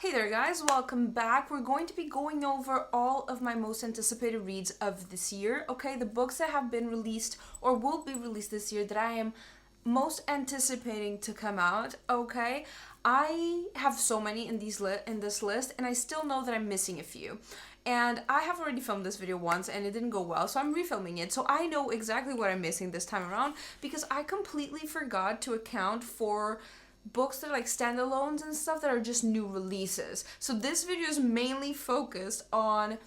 Hey there guys, welcome back. We're going to be going over all of my most anticipated reads of this year, okay? The books that have been released or will be released this year that I am most anticipating to come out, okay? I have so many in this list and I still know that I'm missing a few. And I have already filmed this video once and it didn't go well, so I'm refilming it. So I know exactly what I'm missing this time around because I completely forgot to account for books that are like standalones and stuff that are just new releases. So this video is mainly focused on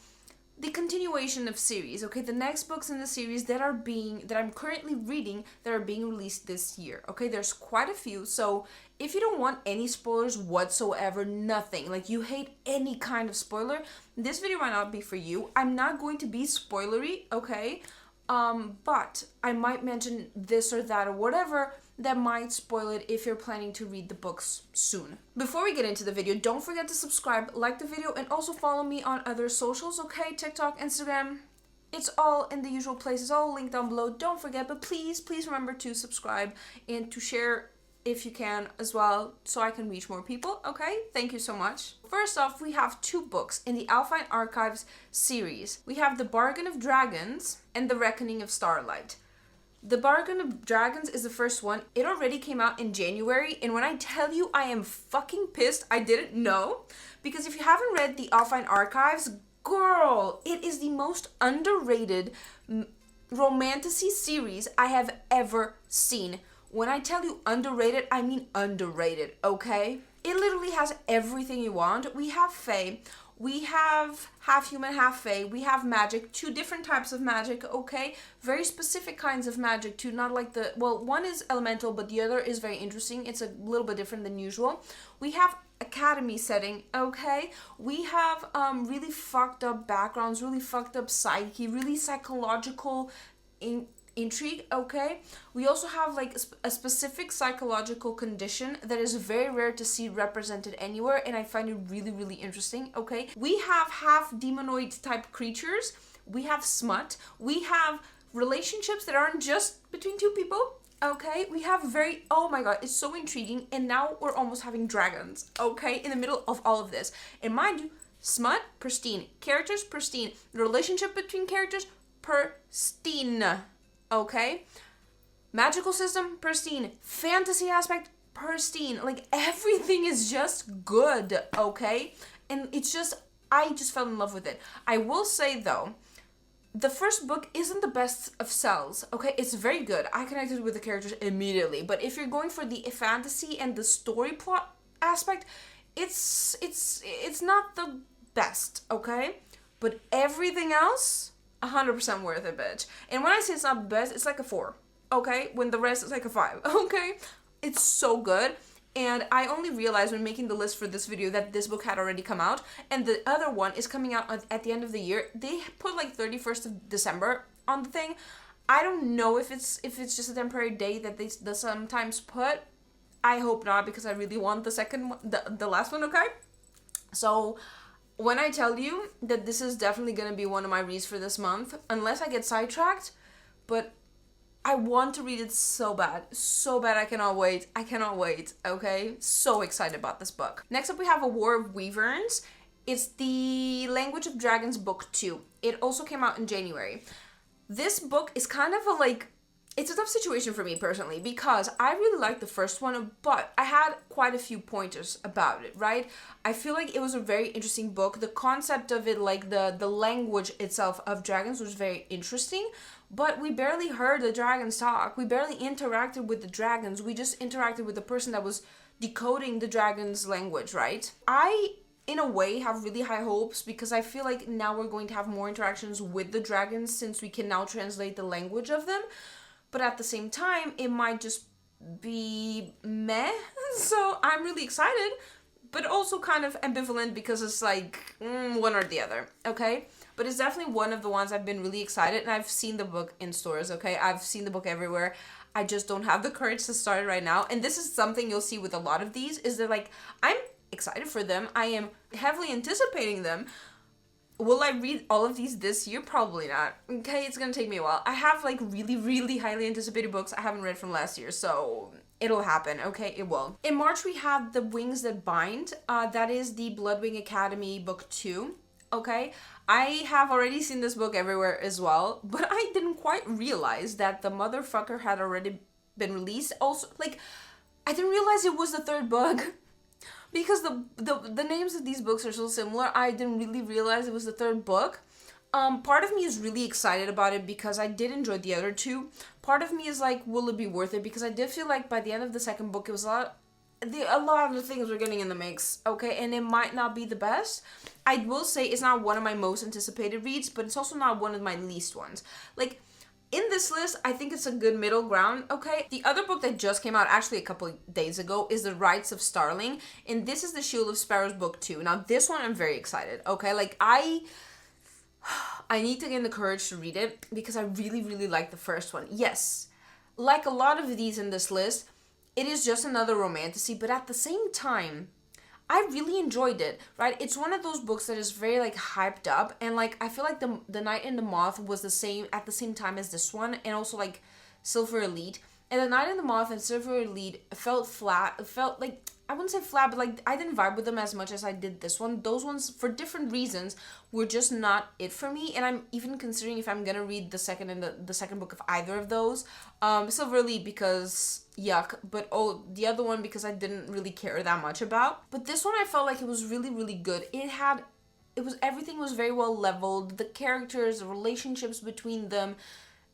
the continuation of series, okay? The next books in the series that I'm currently reading that are being released this year, okay? There's quite a few, so if you don't want any spoilers whatsoever, nothing, like you hate any kind of spoiler, this video might not be for you. I'm not going to be spoilery, okay? But I might mention this or that or whatever that might spoil it if you're planning to read the books soon. Before we get into the video, don't forget to subscribe, like the video, and also follow me on other socials, okay? TikTok, Instagram, it's all in the usual places, all linked down below. Don't forget, but please remember to subscribe and to share if you can as well, so I can reach more people, okay? Thank you so much. First off, we have two books in the Alpine Archives series. We have The Bargain of Dragons and The Reckoning of Starlight. The Bargain of Dragons is the first one. It already came out in January, and when I tell you I am fucking pissed I didn't know, because if you haven't read the Alpine Archives, girl, it is the most underrated romantasy series I have ever seen. When I tell you underrated, I mean underrated, okay? It literally has everything you want. We have fae, we have half human, half fae, we have magic, two different types of magic, okay? Very specific kinds of magic too, not like one is elemental, but the other is very interesting. It's a little bit different than usual. We have academy setting, okay? We have really fucked up backgrounds, really fucked up psyche, really psychological intrigue, okay? We also have like a specific psychological condition that is very rare to see represented anywhere, and I find it really interesting, okay? We have half demonoid type creatures, we have smut, we have relationships that aren't just between two people, okay? We have oh my god, it's so intriguing, and now we're almost having dragons, okay? In the middle of all of this. And mind you, smut, pristine. Characters, pristine. The relationship between characters, pristine. Okay, magical system, pristine. Fantasy aspect, pristine. Like everything is just good, okay? And I just fell in love with it. I will say though, the first book isn't the best of sells, okay? It's very good. I connected with the characters immediately. But if you're going for the fantasy and the story plot aspect, it's not the best, okay? But everything else, 100% worth it, bitch. And when I say it's not best, it's like a 4, okay? When the rest is like a 5, okay? It's so good. And I only realized when making the list for this video that this book had already come out, and the other one is coming out at the end of the year. They put like 31st of December on the thing. I don't know if it's just a temporary date that they sometimes put. I hope not, because I really want the second one, the last one, okay? So when I tell you that this is definitely going to be one of my reads for this month, unless I get sidetracked, but I want to read it so bad, I cannot wait, okay? So excited about this book. Next up, we have A War of Wyverns. It's the Language of Dragons book 2. It also came out in January. This book is kind of it's a tough situation for me personally because I really liked the first one, but I had quite a few pointers about it, right? I feel like it was a very interesting book. The concept of it, like the language itself of dragons, was very interesting, but we barely heard the dragons talk. We barely interacted with the dragons. We just interacted with the person that was decoding the dragon's language, right? I, in a way, have really high hopes because I feel like now we're going to have more interactions with the dragons since we can now translate the language of them. But at the same time, it might just be meh. So I'm really excited, but also kind of ambivalent because it's like one or the other, okay? But it's definitely one of the ones I've been really excited, and I've seen the book in stores, okay? I've seen the book everywhere. I just don't have the courage to start it right now. And this is something you'll see with a lot of these, is that like, I'm excited for them. I am heavily anticipating them. Will I read all of these this year? Probably not. Okay, it's gonna take me a while. I have like really highly anticipated books I haven't read from last year, so It'll happen, okay? It will. In March, we have The Wings That Bind. That is the Bloodwing Academy book 2, okay? I have already seen this book everywhere as well, but I didn't quite realize that the motherfucker had already been released. Also, like, I didn't realize it was the third book. Because the names of these books are so similar, I didn't really realize it was the third book. Part of me is really excited about it because I did enjoy the other two. Part of me is like, will it be worth it? Because I did feel like by the end of the second book, it was a lot of the things were getting in the mix, okay? And it might not be the best. I will say it's not one of my most anticipated reads, but it's also not one of my least ones. Like, in this list, I think it's a good middle ground, okay? The other book that just came out actually a couple of days ago is The Rites of Starling, and this is the Shield of Sparrows book 2. Now, this one I'm very excited, okay? Like, I need to gain the courage to read it because I really, really like the first one. Yes, like a lot of these in this list, it is just another romantasy, but at the same time, I really enjoyed it, right? It's one of those books that is very, like, hyped up, and, like, I feel like the Knight and the Moth was at the same time as this one, and also, like, Silver Elite. And The Knight and the Moth and Silver Elite felt flat. It felt, like, I wouldn't say flat, but, like, I didn't vibe with them as much as I did this one. Those ones, for different reasons, were just not it for me, and I'm even considering if I'm gonna read the second book of either of those. Silver Elite because yuck, but the other one because I didn't really care that much about. But this one I felt like it was really, really good. Everything was very well leveled. The characters, the relationships between them,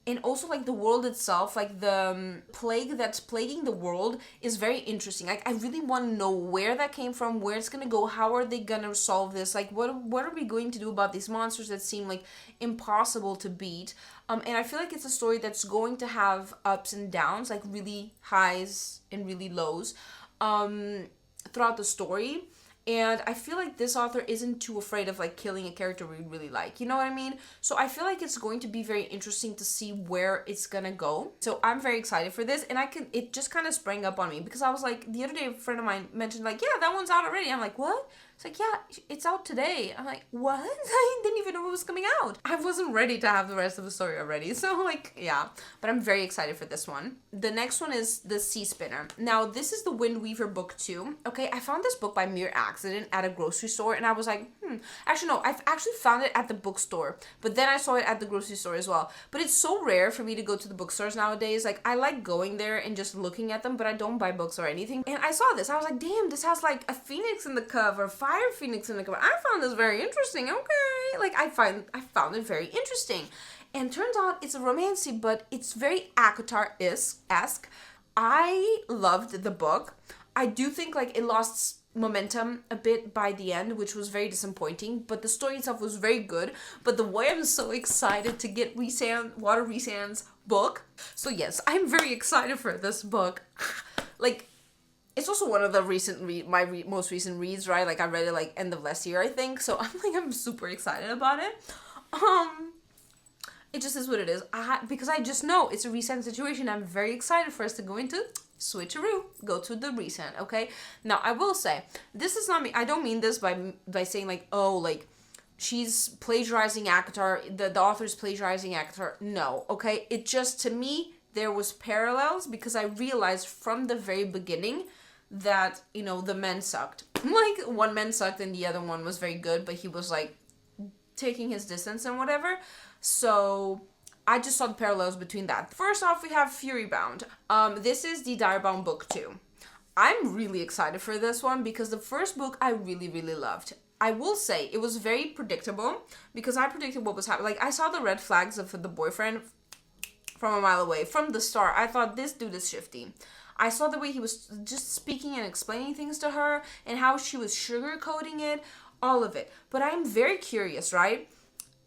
and also, like, the world itself, like, the plague that's plaguing the world is very interesting. Like, I really want to know where that came from, where it's gonna go, how are they gonna solve this, like, what are we going to do about these monsters that seem, like, impossible to beat. And I feel like it's a story that's going to have ups and downs, like, really highs and really lows, throughout the story. And I feel like this author isn't too afraid of, like, killing a character we really like. You know what I mean? So I feel like it's going to be very interesting to see where it's gonna go. So I'm very excited for this. And it just kind of sprang up on me because I was like, the other day a friend of mine mentioned, like, yeah, that one's out already. I'm like, what? It's like, yeah, it's out today. I'm like, what? I didn't even know it was coming out. I wasn't ready to have the rest of the story already. So, like, yeah. But I'm very excited for this one. The next one is The Sea Spinner. Now, this is the Wind Weaver book 2. Okay, I found this book by mere accident at a grocery store. And I was like, Actually, no, I've actually found it at the bookstore. But then I saw it at the grocery store as well. But it's so rare for me to go to the bookstores nowadays. Like, I like going there and just looking at them, but I don't buy books or anything. And I saw this. I was like, damn, this has, like, a phoenix in the cover. Fire phoenix in the cover. I found this very interesting. Okay. Like, I found it very interesting. And turns out it's a romancy, but it's very ACOTAR-esque. I loved the book. I do think, like, it lost momentum a bit by the end, which was very disappointing, but the story itself was very good. But the way I'm so excited to get Water Rhysand's book. So yes, I'm very excited for this book. Like, it's also one of the most recent reads, right? Like, I read it, like, end of last year, I think. So I'm super excited about it. It just is what it is. Because I just know it's a Rhysand situation. I'm very excited for us to go into switcheroo. Go to the Rhysand, okay? Now, I will say, this is not me. I don't mean this by saying, like, oh, like, she's plagiarizing ACOTAR. The author's plagiarizing ACOTAR. No, okay? It just, to me, there was parallels because I realized from the very beginning that, you know, the men sucked. Like, one man sucked and the other one was very good, but he was, like, taking his distance and whatever. So I just saw the parallels between that. First off, we have Furybound. This is the Direbound book 2. I'm really excited for this one because the first book I really, really loved. I will say it was very predictable because I predicted what was happening. Like, I saw the red flags of the boyfriend from a mile away. From the start, I thought, this dude is shifty. I saw the way he was just speaking and explaining things to her and how she was sugarcoating it, all of it. But I'm very curious, right?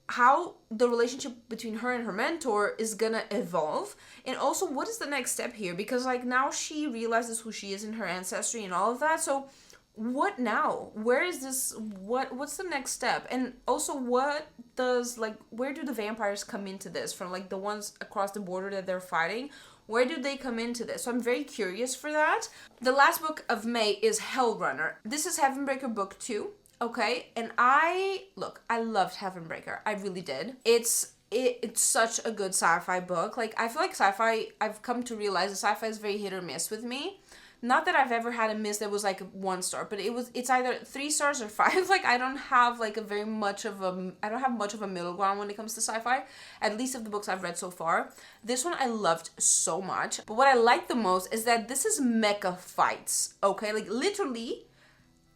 How the relationship between her and her mentor is gonna evolve. And also, what is the next step here? Because, like, now she realizes who she is in her ancestry and all of that. So what now? Where is this? What's the next step? And also, where do the vampires come into this? From, like, the ones across the border that they're fighting? Where do they come into this? So I'm very curious for that. The last book of May is Hellrunner. This is Heavenbreaker book 2. Okay, and I loved Heavenbreaker. I really did. It's it's such a good sci-fi book. Like, I feel like sci-fi, I've come to realize that sci-fi is very hit or miss with me. Not that I've ever had a miss that was like 1 star, but it's either 3 stars or 5. Like, I don't have like I don't have much of a middle ground when it comes to sci-fi, at least of the books I've read so far. This one I loved so much. But what I like the most is that this is mecha fights, okay? Like, literally,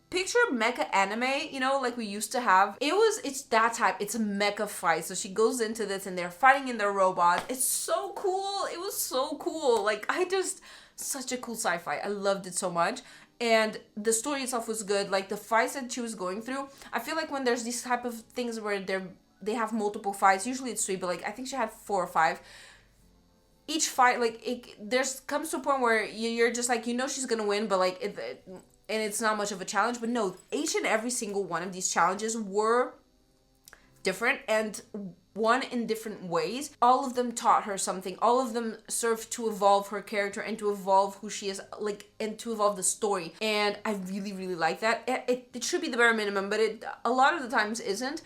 picture mecha anime, you know, like we used to have. It's that type. It's a mecha fight. So she goes into this and they're fighting in their robots. It's so cool. It was so cool. Like, such a cool sci-fi. I loved it so much. And the story itself was good. Like, the fights that she was going through, I feel like when there's these type of things where they have multiple fights, usually it's 3, but like I think she had 4 or 5. Each fight, like, comes to a point where you're just like, you know, she's gonna win, but like and it's not much of a challenge. But no, each and every single one of these challenges were different, and one in different ways. All of them taught her something. All of them served to evolve her character and to evolve who she is, like, and to evolve the story. And I really, really like that. It should be the bare minimum, but it a lot of the times isn't.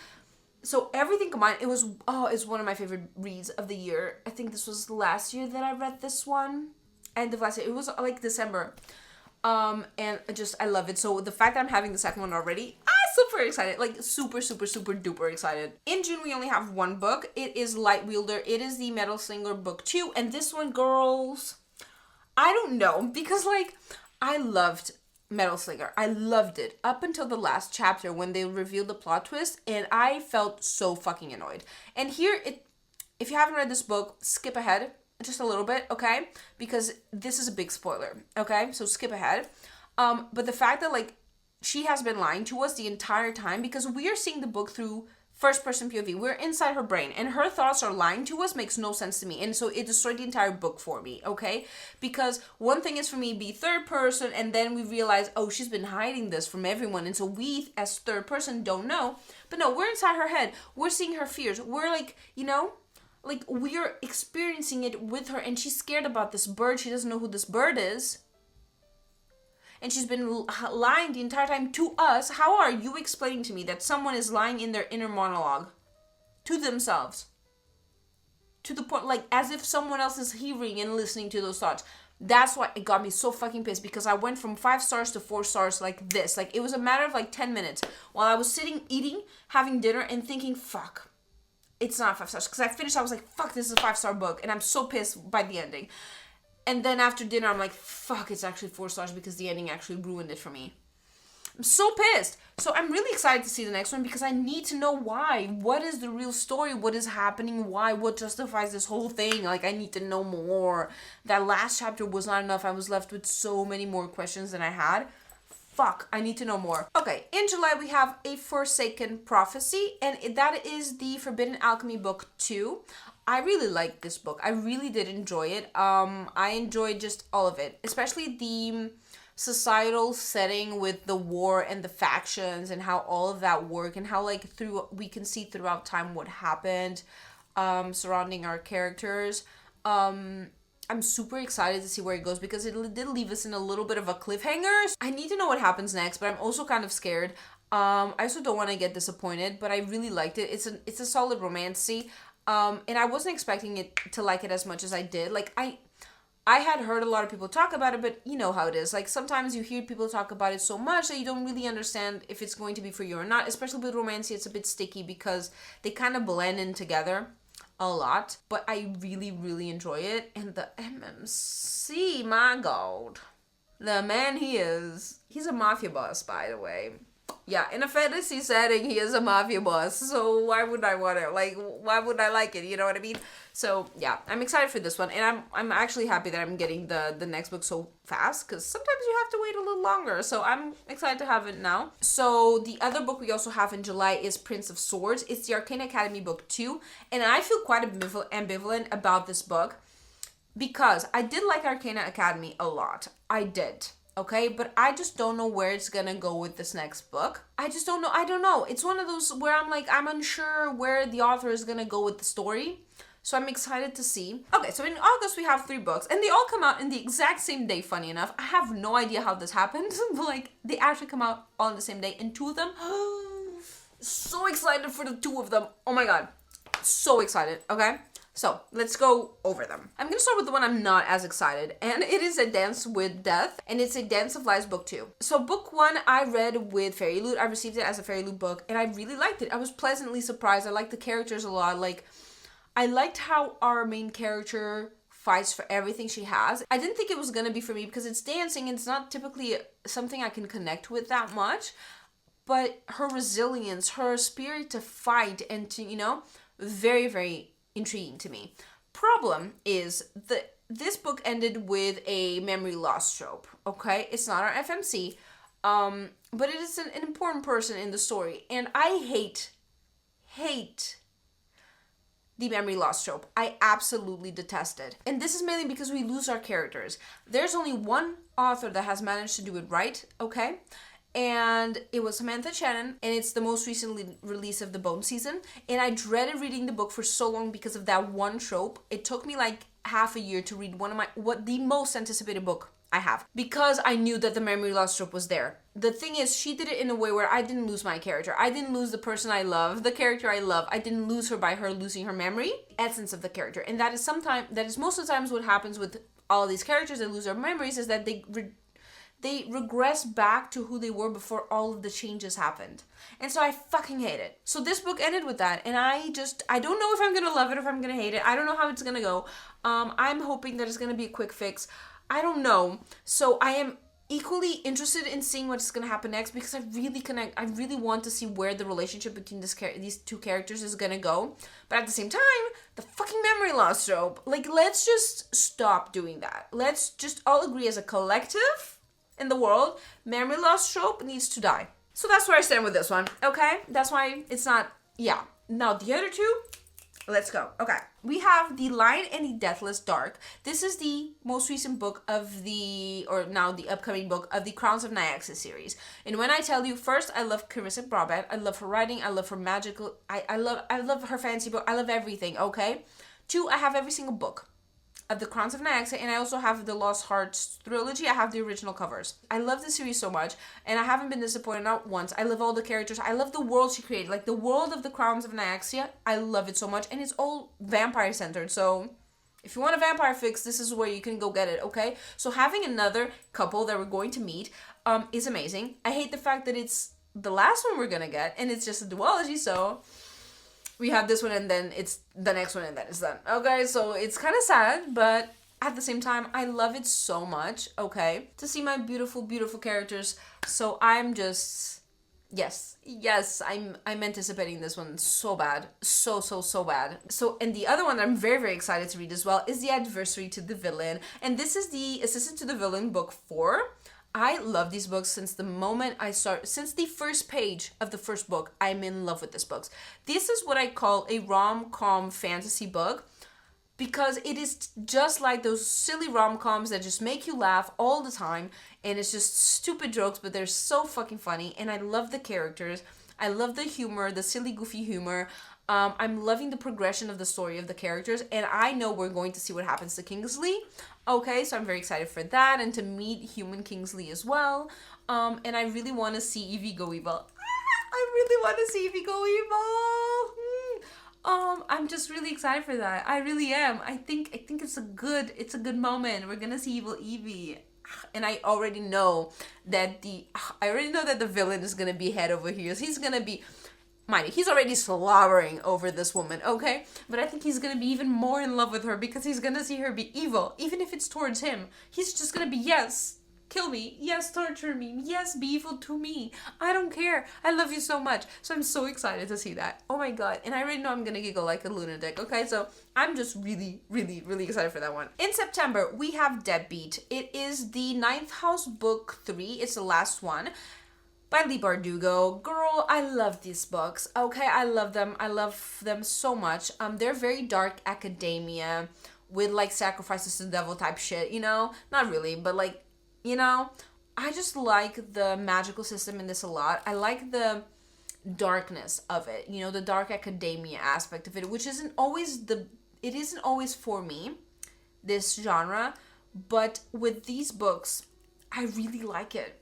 So everything combined, it's one of my favorite reads of the year. I think this was last year that I read this one. End of last year. It was like December. And I love it. So the fact that I'm having the second one already, super excited, like super, super, super duper excited. In June, we only have 1 book. It is Light Wielder. It is the Metal Slinger book 2. And this one, girls, I don't know, because like, I loved Metal Slinger. I loved it up until the last chapter when they revealed the plot twist, and I felt so fucking annoyed. And here, if you haven't read this book, skip ahead just a little bit, okay? Because this is a big spoiler, okay? So skip ahead. But the fact that, like, she has been lying to us the entire time, because we are seeing the book through first person POV. We're inside her brain, and her thoughts are lying to us makes no sense to me. And so it destroyed the entire book for me, okay? Because one thing is for me be third person, and then we realize, oh, she's been hiding this from everyone. And so we as third person don't know. But no, we're inside her head. We're seeing her fears. We're like, you know, like, we're experiencing it with her, and she's scared about this bird. She doesn't know who this bird is. And she's been lying the entire time to us. How are you explaining to me that someone is lying in their inner monologue to themselves? To the point, like, as if someone else is hearing and listening to those thoughts. That's why it got me so fucking pissed, because I went from 5 stars to 4 stars like this. Like, it was a matter of like 10 minutes while I was sitting, eating, having dinner, and thinking, fuck, it's not 5 stars. Because I finished, I was like, fuck, this is a 5-star book. And I'm so pissed by the ending. And then after dinner, I'm like, fuck, it's actually 4 stars because the ending actually ruined it for me. I'm so pissed. So I'm really excited to see the next one, because I need to know why. What is the real story? What is happening? Why? What justifies this whole thing? Like, I need to know more. That last chapter was not enough. I was left with so many more questions than I had. Fuck, I need to know more. Okay, in July we have A Forsaken Prophecy, and that is the Forbidden Alchemy book 2. I really liked this book. I really did enjoy it. I enjoyed just all of it, especially the societal setting with the war and the factions and how all of that work, and how, like, we can see throughout time what happened surrounding our characters. I'm super excited to see where it goes, because it did leave us in a little bit of a cliffhanger. I need to know what happens next, but I'm also kind of scared. I also don't want to get disappointed, but I really liked it. It's a solid romancy. And I wasn't expecting it to like it as much as I did. Like, I had heard a lot of people talk about it, but you know how it is. Like, sometimes you hear people talk about it so much that you don't really understand if it's going to be for you or not. Especially with romancy, it's a bit sticky because they kind of blend in together a lot. But I really, really enjoy it. And the MMC, my God. The man he's a mafia boss, by the way. Yeah, in a fantasy setting, he is a mafia boss. So why would I want it? Like, why would I like it? You know what I mean? So yeah, I'm excited for this one, and I'm actually happy that I'm getting the next book so fast, because sometimes you have to wait a little longer. So I'm excited to have it now. So the other book we also have in July is Prince of Swords. It's the Arcane Academy book 2, and I feel quite ambivalent about this book, because I did like Arcane Academy a lot. I did. Okay, but I just don't know where it's gonna go with this next book. I just don't know. I don't know. It's one of those where I'm like, I'm unsure where the author is gonna go with the story. So I'm excited to see. Okay, so in August we have 3 books, and they all come out in the exact same day, funny enough. I have no idea how this happened, but like, they actually come out all on the same day, and 2 of them, so excited for the 2 of them. Oh my God. So excited, okay? So let's go over them. I'm gonna start with the one I'm not as excited, and it is A Dance with Death, and it's A Dance of Lies book 2. So book 1 I read with Fairy Loot. I received it as a Fairy Loot book, and I really liked it. I was pleasantly surprised. I liked the characters a lot. Like, I liked how our main character fights for everything she has. I didn't think it was gonna be for me because it's dancing and it's not typically something I can connect with that much, but her resilience, her spirit to fight and to, very, very intriguing to me. Problem is that this book ended with a memory loss trope, okay? It's not our FMC, but it is an important person in the story, and I hate the memory loss trope. I absolutely detest it. And this is mainly because we lose our characters. There's only one author that has managed to do it right, okay? And it was Samantha Shannon, and it's the most recently release of the Bone season. And I dreaded reading the book for so long because of that one trope. It took me like half a year to read the most anticipated book I have, because I knew that the memory loss trope was there. The thing is, she did it in a way where I didn't lose my character. I didn't lose the person I love, the character I love. I didn't lose her by her losing her memory, essence of the character. And that is most of the times what happens with all of these characters that lose their memories, is that they regress back to who they were before all of the changes happened. And so I fucking hate it. So this book ended with that, and I don't know if I'm gonna love it or if I'm gonna hate it. I don't know how it's gonna go. I'm hoping that it's gonna be a quick fix. I don't know. So I am equally interested in seeing what's gonna happen next, because I really want to see where the relationship between these two characters is gonna go. But at the same time, the fucking memory loss trope. Like, let's just stop doing that. Let's just all agree as a collective in the world, memory loss trope needs to die. So that's where I stand with this one, okay? That's why it's not, yeah. Now the other two, let's go. Okay, we have The Lion and the Deathless Dark. This is the most recent book of the upcoming book of the Crowns of Nyaxis series. And when I tell you, first, I love Carissa Brabant. I love her writing. I love her magical. I love her fantasy book. I love everything, okay? 2, I have every single book of the Crowns of Nyaxia, and I also have the Lost Hearts trilogy. I have the original covers. I love the series so much, and I haven't been disappointed, not once. I love all the characters. I love the world she created. Like, the world of the Crowns of Nyaxia, I love it so much, and it's all vampire-centered, so if you want a vampire fix, this is where you can go get it, okay? So having another couple that we're going to meet is amazing. I hate the fact that it's the last one we're gonna get, and it's just a duology, so we have this one and then it's the next one and then it's done. Okay, so it's kind of sad, but at the same time, I love it so much, okay? To see my beautiful, beautiful characters. So I'm just, yes, I'm anticipating this one so bad. So bad. So, and the other one that I'm very, very excited to read as well is The Adversary to the Villain. And this is the Assistant to the Villain book 4. I love these books since the first page of the first book. I'm in love with these books. This is what I call a rom-com fantasy book, because it is just like those silly rom-coms that just make you laugh all the time, and it's just stupid jokes, but they're so fucking funny, and I love the characters. I love the humor, the silly, goofy humor. I'm loving the progression of the story of the characters, and I know we're going to see what happens to Kingsley. Okay, so I'm very excited for that, and to meet human Kingsley as well. And I really want to see Evie go evil. I really want to see Evie go evil. I'm just really excited for that. I really am. I think it's a good moment. We're gonna see evil Evie. And I already know that the villain is gonna be head over heels. He's gonna be, mind you, he's already slobbering over this woman, okay? But I think he's gonna be even more in love with her, because he's gonna see her be evil, even if it's towards him. He's just gonna be, yes, kill me, yes, torture me, yes, be evil to me. I don't care. I love you so much. So I'm so excited to see that. Oh my god. And I already know I'm gonna giggle like a lunatic, okay? So I'm just really, really, really excited for that one. In September, we have Deadbeat. It is the 9th House book 3. It's the last one, by Leigh Bardugo. Girl, I love these books, okay? I love them. I love them so much. They're very dark academia with, like, sacrifices to the devil type shit, you know? Not really, but, like, you know? I just like the magical system in this a lot. I like the darkness of it, you know, the dark academia aspect of it, which isn't always for me, this genre, but with these books, I really like it.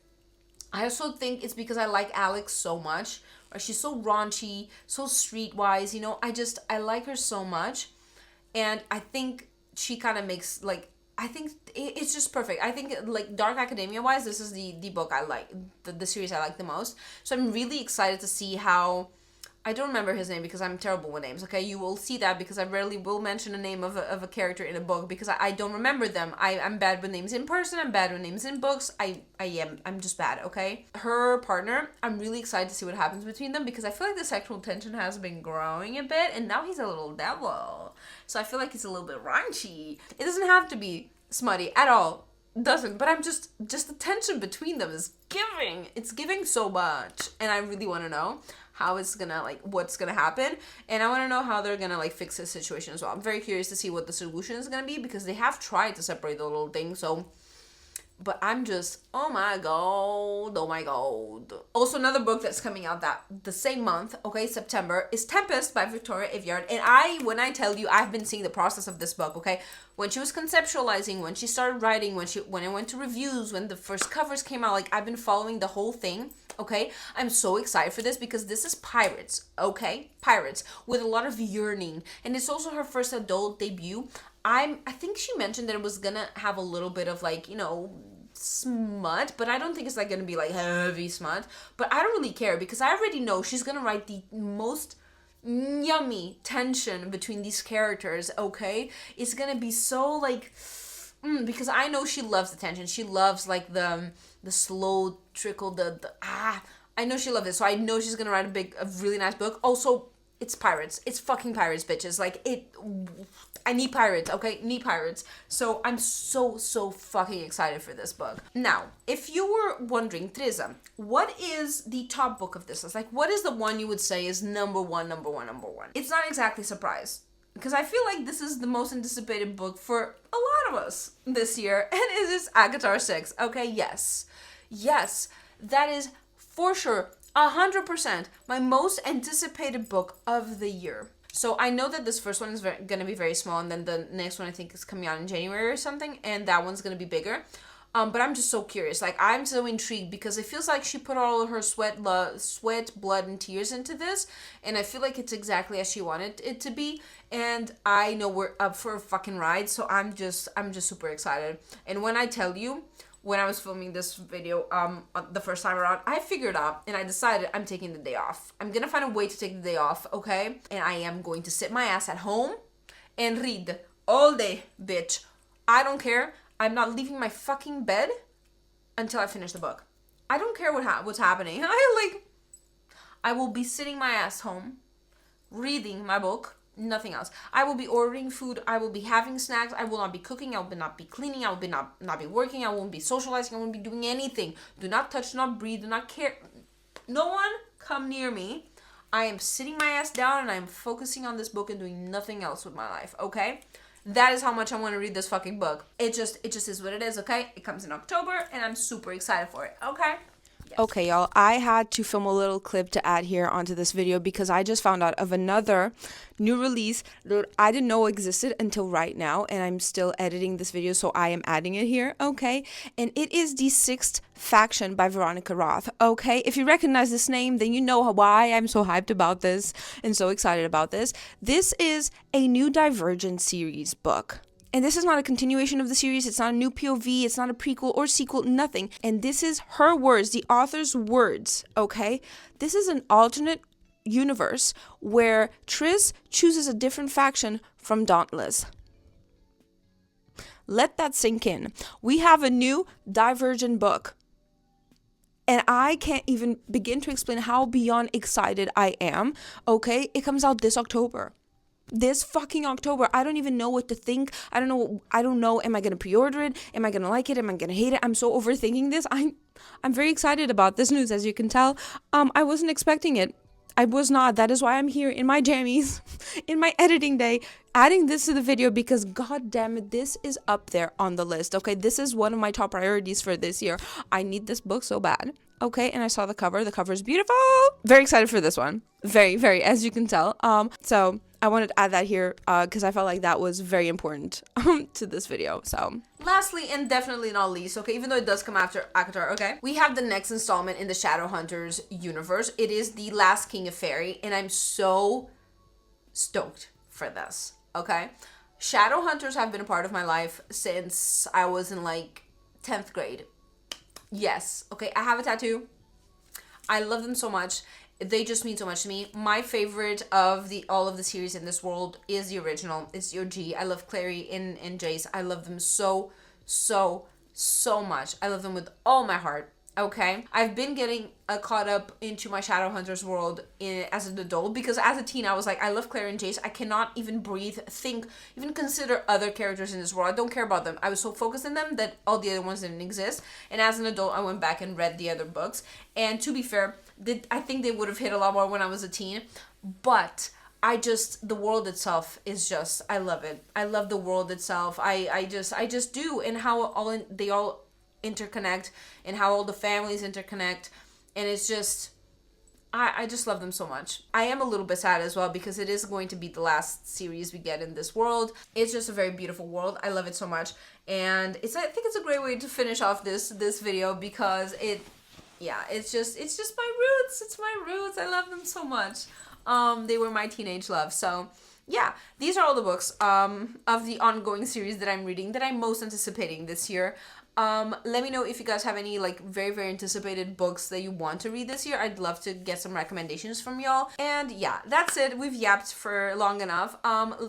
I also think it's because I like Alex so much. Right? She's so raunchy, so streetwise, you know. I like her so much. And I think she kind of makes, like, I think it's just perfect. I think, like, Dark Academia wise, this is the book I like, the series I like the most. So I'm really excited to see how, I don't remember his name because I'm terrible with names, okay? You will see that because I rarely will mention a name of a character in a book because I don't remember them. I'm bad with names in person. I'm bad with names in books. I'm just bad, okay? Her partner, I'm really excited to see what happens between them because I feel like the sexual tension has been growing a bit and now he's a little devil. So I feel like he's a little bit raunchy. It doesn't have to be smutty at all. Doesn't, but I'm just the tension between them is giving. It's giving so much. And I really want to know how it's gonna, like, what's gonna happen, and I want to know how they're gonna, like, fix this situation as well. I'm very curious to see what the solution is gonna be because they have tried to separate the little thing. So, but I'm just, oh my god. Also, another book that's coming out that the same month, okay, September, is Tempest by Victoria Aveyard. And when I tell you, I've been seeing the process of this book, okay? When she was conceptualizing, when she started writing, when it went to reviews, when the first covers came out, like, I've been following the whole thing, okay? I'm so excited for this because this is pirates, okay? Pirates with a lot of yearning. And it's also her first adult debut. I think she mentioned that it was gonna have a little bit of, like, you know, smut, but I don't think it's, like, gonna be, like, heavy smut. But I don't really care because I already know she's gonna write the most yummy tension between these characters, okay? It's gonna be so, like, because I know she loves the tension. She loves, like, the slow trickle, I know she loves it, so I know she's gonna write a really nice book. Also, it's pirates. It's fucking pirates, bitches. Like, I need pirates, okay? Need pirates. So I'm so fucking excited for this book. Now, if you were wondering, Teresa, what is the top book of this list? Like, what is the one you would say is number one? It's not exactly a surprise. Because I feel like this is the most anticipated book for a lot of us this year. And it is ACOTAR 6. Okay, yes. Yes, that is for sure 100% my most anticipated book of the year. So I know that this first one is going to be very small, and then the next one I think is coming out in January or something, and that one's going to be bigger. But I'm just so curious. Like, I'm so intrigued because it feels like she put all of her sweat, blood, and tears into this, and I feel like it's exactly as she wanted it to be. And I know we're up for a fucking ride, so I'm just super excited. And when I tell you, when I was filming this video the first time around, I figured out and I decided I'm taking the day off. I'm gonna find a way to take the day off, okay? And I am going to sit my ass at home and read all day, bitch. I don't care. I'm not leaving my fucking bed until I finish the book. I don't care what's happening. I will be sitting my ass home, reading my book, nothing else. I will be ordering food. I will be having snacks. I will not be cooking. I will not be cleaning. I will not be working. I won't be socializing. I won't be doing anything. Do not touch, do not breathe, do not care. No one come near me. I am sitting my ass down and I'm focusing on this book and doing nothing else with my life, okay? That is how much I want to read this fucking book. It just is what it is, okay? It comes in October and I'm super excited for it, okay? Yes. Okay, y'all, I had to film a little clip to add here onto this video because I just found out of another new release that I didn't know existed until right now, and I'm still editing this video, so I am adding it here, okay? And it is The Sixth Faction by Veronica Roth, okay? If you recognize this name, then you know why I'm so hyped about this and so excited about this. This is a new Divergent series book. And this is not a continuation of the series. It's not a new POV. It's not a prequel or sequel, nothing. And this is her words, the author's words, okay? This is an alternate universe where Triss chooses a different faction from Dauntless. Let that sink in. We have a new Divergent book. And I can't even begin to explain how beyond excited I am, okay? It comes out this October. This fucking October. I don't even know what to think. I don't know. Am I gonna pre-order it? Am I gonna like it? Am I gonna hate it? I'm so overthinking this. I'm very excited about this news, as you can tell. I wasn't expecting it. I was not. That is why I'm here in my jammies, in my editing day, adding this to the video because god damn it, this is up there on the list. Okay, this is one of my top priorities for this year. I need this book so bad. Okay, and I saw the cover. The cover is beautiful. Very excited for this one. Very, as you can tell. So I wanted to add that here because I felt like that was very important to this video. So lastly, and definitely not least, okay, even though it does come after ACOTAR, okay, we have the next installment in the Shadowhunters universe. It is The Last King of Fairy, and I'm so stoked for this, okay? Shadowhunters have been a part of my life since I was in like 10th grade. Yes, okay, I have a tattoo. I love them so much. They just mean so much to me. My favorite of all of the series in this world is the original. It's the OG. I love Clary and Jace. I love them so much. I love them with all my heart. Okay, I've been getting caught up into my Shadowhunters world as an adult, because as a teen I was like, I love Claire and Jace. I cannot even breathe, think, even consider other characters in this world. I don't care about them. I was so focused on them that all the other ones didn't exist. And as an adult, I went back and read the other books. And to be fair, I think they would have hit a lot more when I was a teen. But the world itself is just, I love it. I love the world itself. I just do, and how they all interconnect, and how all the families interconnect, and it's just, I just love them so much. I am a little bit sad as well, because it is going to be the last series we get in this world. It's just a very beautiful world. I love it so much, and I think it's a great way to finish off this video, because it's just my roots. It's my roots. I love them so much. They were my teenage love. So yeah, these are all the books of the ongoing series that I'm reading, that I'm most anticipating this year. Let me know if you guys have any like very anticipated books that you want to read this year. I'd love to get some recommendations from y'all. And yeah, that's it. We've yapped for long enough.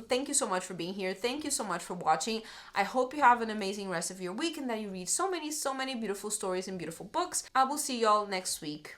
Thank you so much for being here. Thank you so much for watching. I hope you have an amazing rest of your week, and that you read so many beautiful stories and beautiful books. I will see y'all next week.